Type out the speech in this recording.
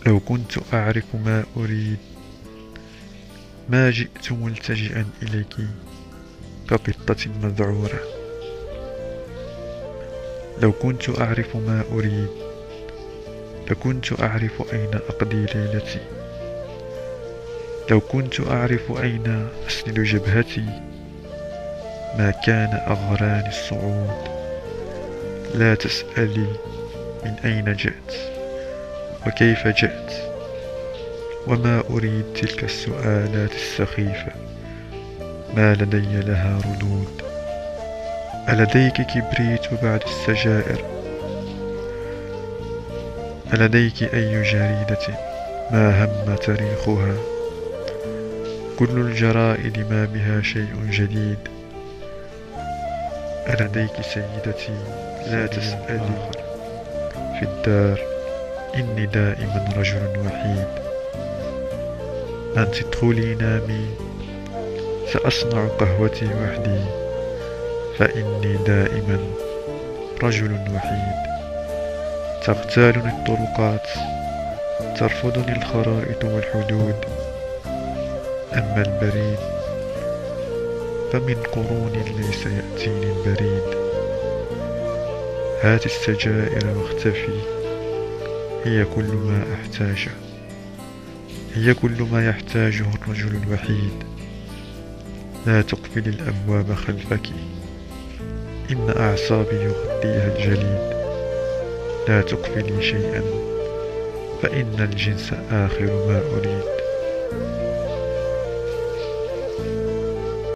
لو كنت أعرف ما أريد ما جئت ملتجئا إليك كقطة مذعورة. لو كنت أعرف ما أريد لكنت أعرف أين أقضي ليلتي. لو كنت أعرف أين أسند جبهتي ما كان أغراني الصعود. لا تسألي من أين جئت وكيف جئت، وما أريد تلك السؤالات السخيفة ما لدي لها ردود. ألديك كبريت بعد السجائر؟ ألديك أي جريدة ما هم تاريخها؟ كل الجرائد ما بها شيء جديد. ألديك سيدتي لا تسألي في الدار إني دائما رجل وحيد. أنت ادخلي نامي سأصنع قهوتي وحدي فإني دائما رجل وحيد. تغتالني الطرقات ترفضني الخرائط والحدود. أما البريد فمن قرون ليس يأتيني البريد. هات السجائر واختفي هي كل ما أحتاجه، هي كل ما يحتاجه الرجل الوحيد. لا تقفل الأبواب خلفك إن أعصابي يغطيها الجليد. لا تقفلي شيئا فإن الجنس آخر ما أريد.